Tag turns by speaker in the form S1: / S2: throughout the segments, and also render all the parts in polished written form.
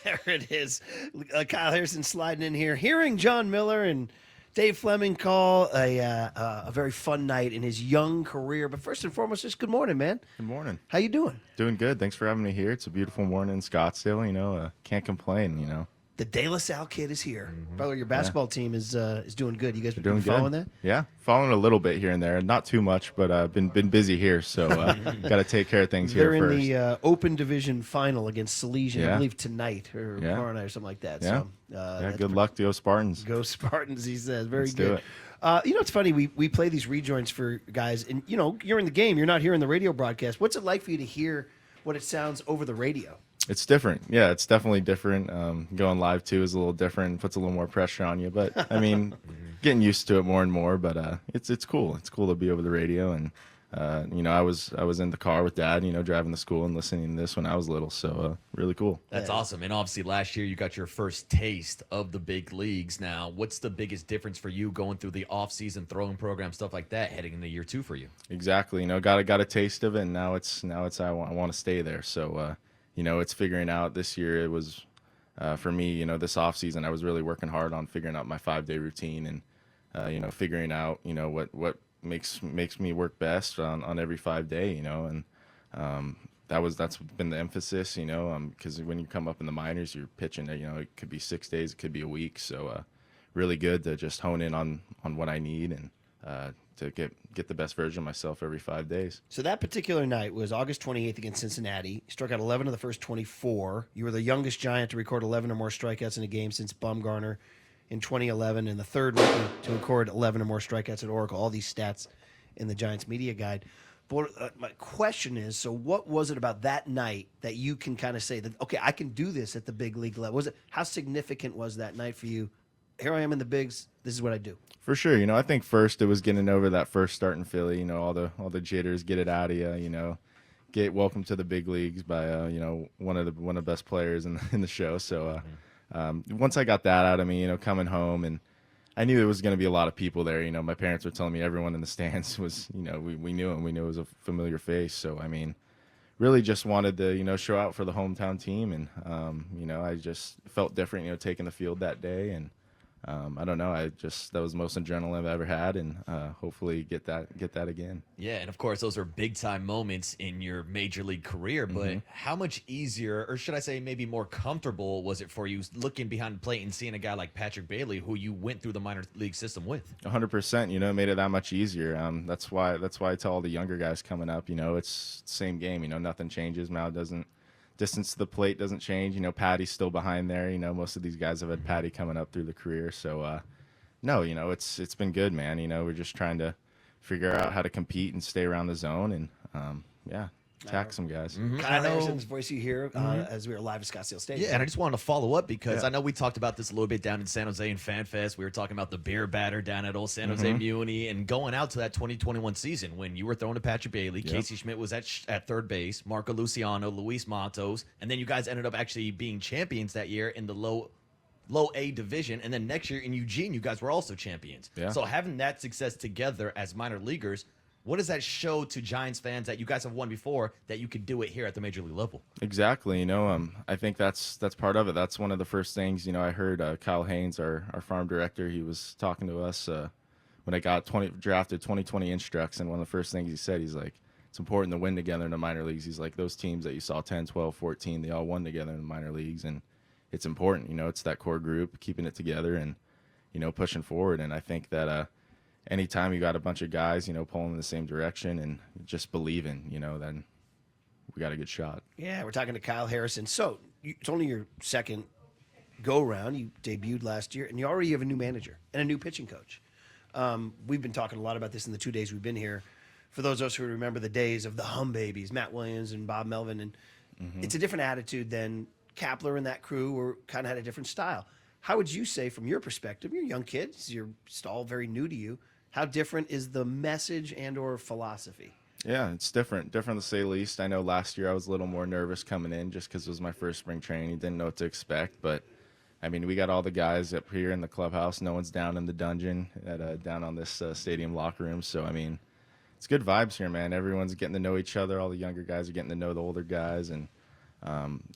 S1: There it is. Kyle Harrison sliding in here, hearing John Miller and Dave Fleming call a very fun night in his young career. But first and foremost, just good morning, man.
S2: Good morning.
S1: How you doing?
S2: Doing good. Thanks for having me here. It's a beautiful morning in Scottsdale. Can't complain.
S1: The De La Salle kid is here. By the way, your basketball team is doing good. You guys been
S2: Doing
S1: following
S2: good.
S1: that?
S2: Yeah, following a little bit here and there. Not too much, but been busy here. So got to take care of things
S1: They're
S2: here
S1: in
S2: first.
S1: the Open Division final against Salesian, I
S2: Yeah.
S1: believe tonight or
S2: Yeah.
S1: tomorrow night or something like that.
S2: Yeah.
S1: So,
S2: Yeah, good luck to go Spartans.
S1: Go Spartans, he says. Very
S2: Let's do
S1: good. It's funny. We play these rejoins for guys, and you're in the game. You're not hearing the radio broadcast. What's it like for you to hear what it sounds over the radio?
S2: It's different. Yeah, it's definitely different. Going live too is a little different. Puts a little more pressure on you, but I mean, getting used to it more and more. But it's cool. It's cool to be over the radio, and I was in the car with Dad, driving to school and listening to this when I was little. So really cool.
S3: That's awesome. And obviously last year you got your first taste of the big leagues. Now, what's the biggest difference for you going through the off-season throwing program, stuff like that, heading into year 2 for you?
S2: Exactly. Got a taste of it, and now it's I want to stay there. So it's figuring out. This year it was for me. This off season I was really working hard on figuring out my 5-day routine and figuring out what makes me work best on every 5-day. And that's been the emphasis. Because when you come up in the minors, you're pitching. It could be 6 days, it could be a week. So really good to just hone in on what I need and to get the best version of myself every 5 days.
S1: So that particular night was August 28th against Cincinnati. You struck out 11 of the first 24. You were the youngest Giant to record 11 or more strikeouts in a game since Bumgarner in 2011, and the third rookie to record 11 or more strikeouts at Oracle. All these stats in the Giants media guide. But my question is, so what was it about that night that you can kind of say that, okay, I can do this at the big league level? How significant was that night for you? Here I am in the bigs. This is what I do.
S2: For sure. I think first it was getting over that first start in Philly, all the jitters, get it out of you, get welcomed to the big leagues by, one of the best players in the show. So once I got that out of me, coming home, and I knew there was going to be a lot of people there. My parents were telling me everyone in the stands was, we knew him. We knew it was a familiar face. So, I mean, really just wanted to, show out for the hometown team. And, I just felt different, taking the field that day. And, I don't know. That was the most adrenaline I've ever had, and hopefully get that again.
S3: Yeah, and of course, those are big-time moments in your major league career, but how much easier, or should I say maybe more comfortable, was it for you looking behind the plate and seeing a guy like Patrick Bailey, who you went through the minor league system with?
S2: 100%, it made it that much easier. That's why I tell all the younger guys coming up, it's the same game. Nothing changes. Mal doesn't. Distance to the plate doesn't change. Patty's still behind there. Most of these guys have had Patty coming up through the career. So, no, it's been good, man. We're just trying to figure out how to compete and stay around the zone and, attack some guys.
S1: Kyle Harrison's voice you hear as we were live at Scottsdale Stadium.
S3: Yeah, and I just wanted to follow up because I know we talked about this a little bit down in San Jose and Fan Fest. We were talking about the beer batter down at old San Jose Muni and going out to that 2021 season when you were throwing to Patrick Bailey, Casey Schmidt was at third base, Marco Luciano, Luis Matos, and then you guys ended up actually being champions that year in the low A division, and then next year in Eugene, you guys were also champions.
S2: Yeah.
S3: So having that success together as minor leaguers, what does that show to Giants fans that you guys have won before that you could do it here at the major league level?
S2: Exactly. I think that's part of it. That's one of the first things, I heard Kyle Haynes, our farm director, he was talking to us when I got drafted 2020 instructs, and one of the first things he said, he's like, it's important to win together in the minor leagues. He's like, those teams that you saw 10, 12, 14, they all won together in the minor leagues, and it's important. It's that core group, keeping it together and, pushing forward. And I think that anytime you got a bunch of guys, pulling in the same direction and just believing, then we got a good shot.
S1: Yeah, we're talking to Kyle Harrison. So it's only your second go-round. You debuted last year, and you already have a new manager and a new pitching coach. We've been talking a lot about this in the 2 days we've been here. For those of us who remember the days of the Hum Babies, Matt Williams and Bob Melvin, and it's a different attitude than Kapler and that crew were kind of had a different style. How would you say, from your perspective, you're young kids, you're all very new to you, how different is the message and or philosophy?
S2: Yeah, it's different to say the least. I know last year I was a little more nervous coming in just because it was my first spring training. Didn't know what to expect, but I mean, we got all the guys up here in the clubhouse. No one's down in the dungeon down on this stadium locker room. So, I mean, it's good vibes here, man. Everyone's getting to know each other. All the younger guys are getting to know the older guys, and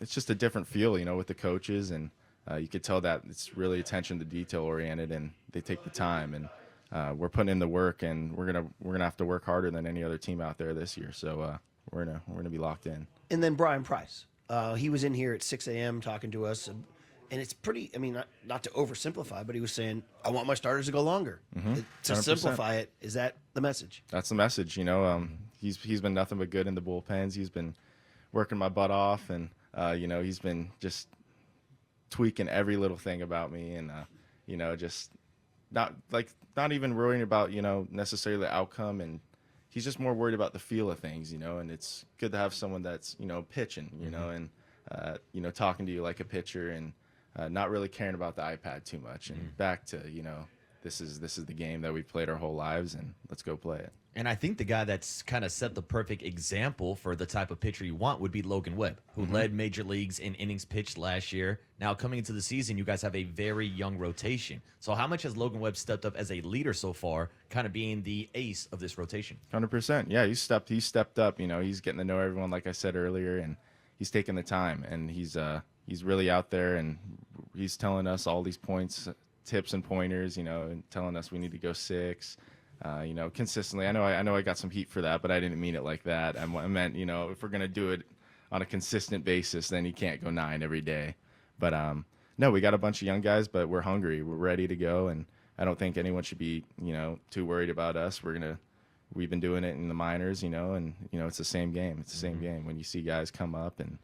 S2: it's just a different feel, with the coaches, and you could tell that it's really attention to detail oriented, and they take the time, and we're putting in the work, and we're gonna have to work harder than any other team out there this year. So we're gonna be locked in.
S1: And then Brian Price, he was in here at 6 a.m. talking to us, and it's pretty. I mean, not to oversimplify, but he was saying, "I want my starters to go longer." To
S2: 100%.
S1: simplify it, is that the message?
S2: That's the message. He's been nothing but good in the bullpens. He's been working my butt off, and he's been just tweaking every little thing about me, and just not even worrying about necessarily the outcome, and he's just more worried about the feel of things, and it's good to have someone that's pitching, and talking to you like a pitcher, and not really caring about the iPad too much, and back to this is the game that we've played our whole lives, and let's go play it.
S3: And I think the guy that's kind of set the perfect example for the type of pitcher you want would be Logan Webb, who led major leagues in innings pitched last year. Now, coming into the season, you guys have a very young rotation. So how much has Logan Webb stepped up as a leader so far, kind of being the ace of this rotation?
S2: 100%. Yeah, he stepped up. He's getting to know everyone, like I said earlier, and he's taking the time, and he's really out there, and he's telling us all these points, tips and pointers, and telling us we need to go 6. Consistently. I know I got some heat for that, but I didn't mean it like that. I meant, if we're going to do it on a consistent basis, then you can't go 9 every day. But no, we got a bunch of young guys, but we're hungry. We're ready to go, and I don't think anyone should be, too worried about us. We've been doing it in the minors, and it's the same game. It's the same game. When you see guys come up and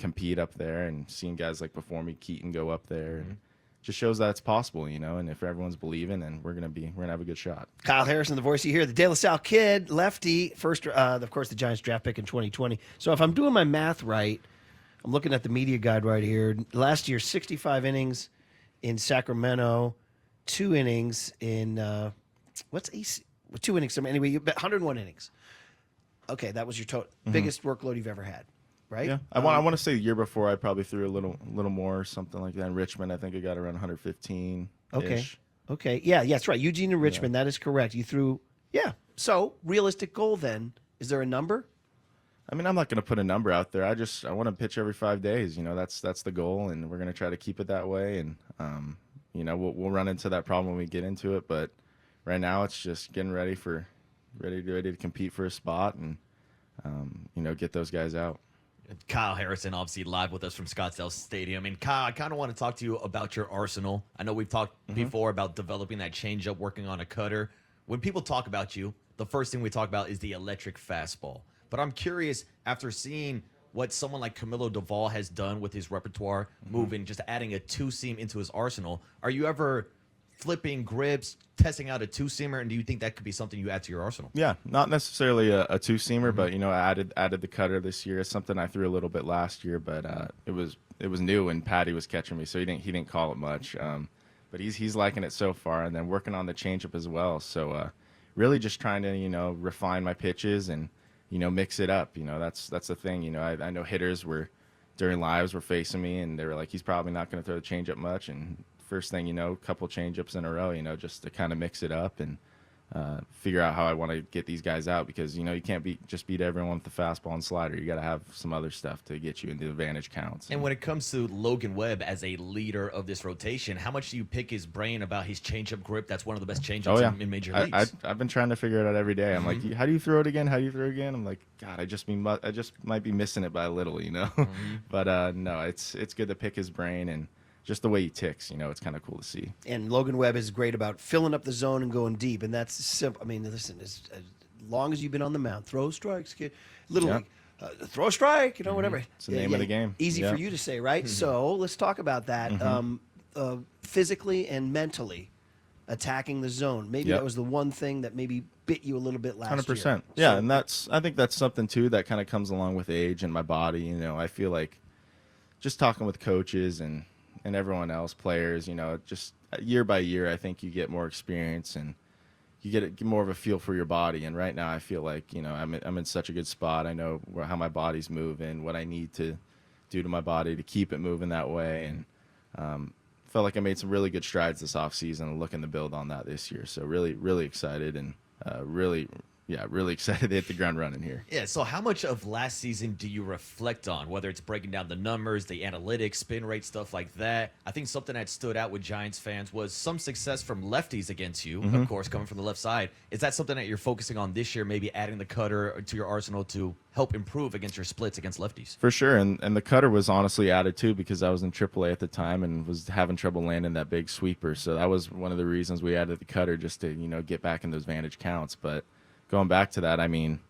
S2: compete up there, and seeing guys like before me, Keaton, go up there, and just shows that it's possible, and if everyone's believing, then we're gonna have a good shot.
S1: Kyle Harrison, the voice you hear, the De La Salle kid, lefty, first, of course, the Giants draft pick in 2020. So if I'm doing my math right, I'm looking at the media guide right here. Last year, 65 innings in Sacramento, 2 innings in what's AC? 2 innings. Anyway, you bet 101 innings. Okay, that was your total biggest workload you've ever had, right?
S2: Yeah, I want to say the year before I probably threw a little more or something like that. In Richmond, I think I got around 115.
S1: Okay. Yeah, that's right. Eugene and Richmond, that is correct. You threw, So, realistic goal then, is there a number?
S2: I mean, I'm not going to put a number out there. I want to pitch every 5 days. That's the goal, and we're going to try to keep it that way. And we'll run into that problem when we get into it. But right now, it's just getting ready to compete for a spot, and get those guys out.
S3: Kyle Harrison, obviously live with us from Scottsdale Stadium. And Kyle, I kind of want to talk to you about your arsenal. I know we've talked before about developing that changeup, working on a cutter. When people talk about you, the first thing we talk about is the electric fastball. But I'm curious, after seeing what someone like Camilo Doval has done with his repertoire, moving, just adding a 2-seam into his arsenal, are you ever flipping grips, testing out a 2-seamer, and do you think that could be something you add to your arsenal?
S2: Yeah, not necessarily a 2-seamer, but I added the cutter this year. It's something I threw a little bit last year, but it was new, and Patty was catching me, so he didn't call it much. But he's liking it so far, and then working on the changeup as well. So really just trying to refine my pitches and mix it up. That's the thing. I know hitters during lives were facing me, and they were like, he's probably not going to throw the changeup much, and first thing a couple changeups in a row, just to kind of mix it up and figure out how I want to get these guys out, because you can't just beat everyone with the fastball and slider. You got to have some other stuff to get you into advantage counts.
S3: And when it comes to Logan Webb as a leader of this rotation, how much do you pick his brain about his changeup grip? That's one of the best changeups in major leagues.
S2: I've been trying to figure it out every day. I'm like, how do you throw it again? How do you throw it again? I'm like, God, I just might be missing it by a little, But no, it's good to pick his brain, and just the way he ticks, it's kind of cool to see.
S1: And Logan Webb is great about filling up the zone and going deep, and that's simple. I mean, listen, as long as you've been on the mound, throw strikes, kid. Little league, throw a strike, whatever.
S2: It's the name of the game.
S1: Easy for you to say, right? So let's talk about that. Physically and mentally attacking the zone. Maybe that was the one thing that maybe bit you a little bit last
S2: 100%.
S1: year.
S2: Yeah, and I think that's something too that kind of comes along with age and my body. I feel like just talking with coaches and everyone else, players, just year by year, I think you get more experience and you get more of a feel for your body. And right now I feel like, I'm in such a good spot. I know how my body's moving, what I need to do to my body to keep it moving that way. And felt like I made some really good strides this offseason and looking to build on that this year. So really, really excited and really, yeah, really excited to hit the ground running here.
S3: Yeah, so how much of last season do you reflect on, whether it's breaking down the numbers, the analytics, spin rate, stuff like that? I think something that stood out with Giants fans was some success from lefties against you, of course, coming from the left side. Is that something that you're focusing on this year, maybe adding the cutter to your arsenal to help improve against your splits against lefties?
S2: For sure, and the cutter was honestly added too because I was in AAA at the time and was having trouble landing that big sweeper. So that was one of the reasons we added the cutter, just to get back in those vantage counts. But going back to that, I mean,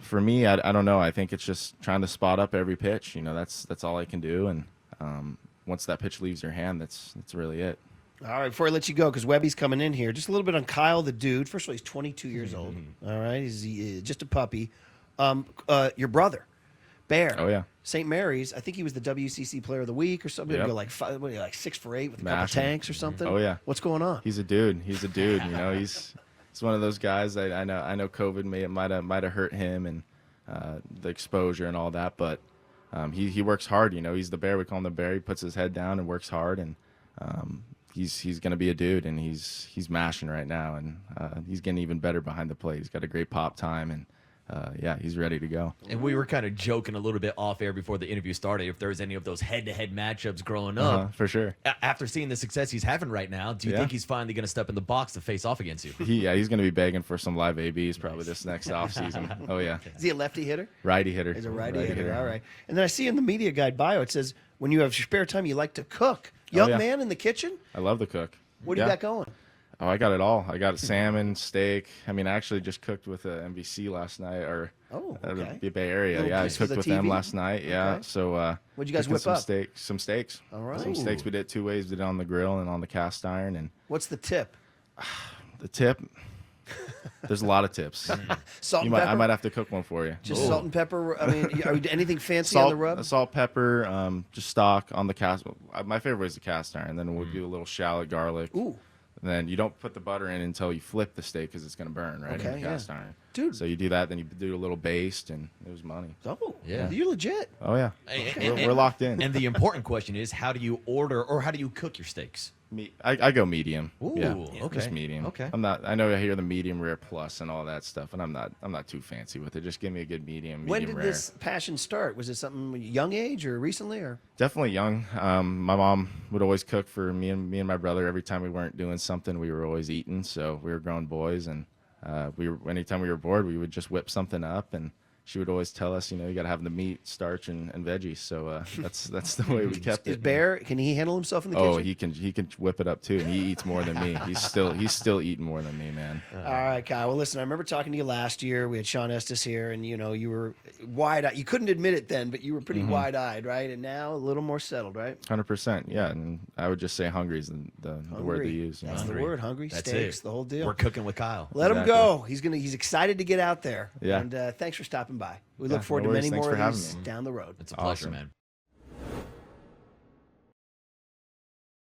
S2: for me, I don't know. I think it's just trying to spot up every pitch. That's all I can do. And once that pitch leaves your hand, that's really it.
S1: All right, before I let you go, because Webby's coming in here, just a little bit on Kyle the dude. First of all, he's 22 years old. All right, he's just a puppy. Your brother, Bear.
S2: Oh, yeah.
S1: St. Mary's. I think he was the WCC Player of the Week or something.
S2: Yep.
S1: Go like 6 for 8 with a couple
S2: Mashing.
S1: tanks or something.
S2: Oh, yeah.
S1: What's going on?
S2: He's a dude. He's one of those guys. I know COVID might have hurt him and the exposure and all that, but he works hard. He's the Bear. We call him the Bear. He puts his head down and works hard, and he's going to be a dude, and he's mashing right now, and he's getting even better behind the plate. He's got a great pop time, and yeah, he's ready to go.
S3: And we were kind of joking a little bit off air before the interview started if there was any of those head-to-head matchups growing up.
S2: For sure.
S3: After seeing the success he's having right now, do you think he's finally going to step in the box to face off against you?
S2: He's going to be begging for some live ABs probably this next offseason. Oh, yeah.
S1: Is he a lefty hitter?
S2: Righty hitter.
S1: He's a righty hitter. All right. And then I see in the media guide bio, it says, when you have spare time, you like to cook. Young
S2: yeah.
S1: man in the kitchen?
S2: I love to cook.
S1: What do you got going?
S2: Oh, I got it all. I got salmon, steak. I mean, I actually just cooked with NBC last night, or the Bay Area.
S1: Little
S2: Yeah, I
S1: piece for
S2: cooked
S1: the
S2: with them
S1: TV?
S2: last night. Yeah,
S1: Okay.
S2: so
S1: What'd you guys
S2: cooking
S1: whip
S2: some
S1: up?
S2: Some steaks.
S1: All right.
S2: Some steaks. We did it 2 ways. We did it on the grill and on the cast iron. And
S1: What's the tip?
S2: the tip, there's a lot of tips.
S1: Salt and pepper?
S2: I might have to cook one for you.
S1: Just salt and pepper? I mean, are we anything fancy on the rub?
S2: Salt, pepper, just stock on the cast. My favorite is the cast iron. Then we'll do a little shallot, garlic.
S1: Ooh.
S2: And then you don't put the butter in until you flip the steak because it's going to burn, right?
S1: Okay,
S2: in the cast iron.
S1: Dude.
S2: So you do that, then you do a little baste, and it was money.
S1: Oh,
S3: Yeah.
S1: You're legit.
S2: Oh, yeah.
S3: And-
S2: We're locked in.
S3: And the important question is, how do you order or how do you cook your steaks?
S2: I go medium.
S3: Ooh,
S2: yeah,
S3: okay.
S2: just medium.
S3: Okay.
S2: I know I hear the medium rare plus and all that stuff, and I'm not too fancy with it. Just give me a good medium
S1: When did
S2: rare.
S1: this passion start? Was it something young age or recently? Or
S2: Definitely young. My mom would always cook for me and my brother. Every time we weren't doing something, we were always eating. So we were grown boys, and anytime we were bored, we would just whip something up, and she would always tell us, you got to have the meat, starch, and veggies. So that's the way we kept
S1: is
S2: it.
S1: Bear? Can he handle himself in the
S2: Oh,
S1: kitchen?
S2: he can whip it up too, and he eats more than me. He's still eating more than me, man.
S1: All right, Kyle. Well, listen, I remember talking to you last year. We had Sean Estes here, and you were wide-eyed. You couldn't admit it then, but you were pretty wide-eyed, right? And now a little more settled, right?
S2: 100%, yeah. And I would just say hungry is the word
S1: Hungry.
S2: they use.
S1: That's
S3: Hungry.
S1: the word. Hungry
S3: That's
S1: steaks,
S3: it.
S1: the whole deal.
S3: We're cooking with Kyle.
S1: Let him
S2: Exactly.
S1: go. He's excited to get out there.
S2: Yeah.
S1: And thanks for stopping by. We
S2: Yeah,
S1: look forward
S2: no
S1: to
S2: worries.
S1: many
S2: Thanks
S1: more
S2: for
S1: of
S2: having
S1: these
S2: me.
S1: down the road.
S3: It's a pleasure,
S2: Awesome.
S3: man.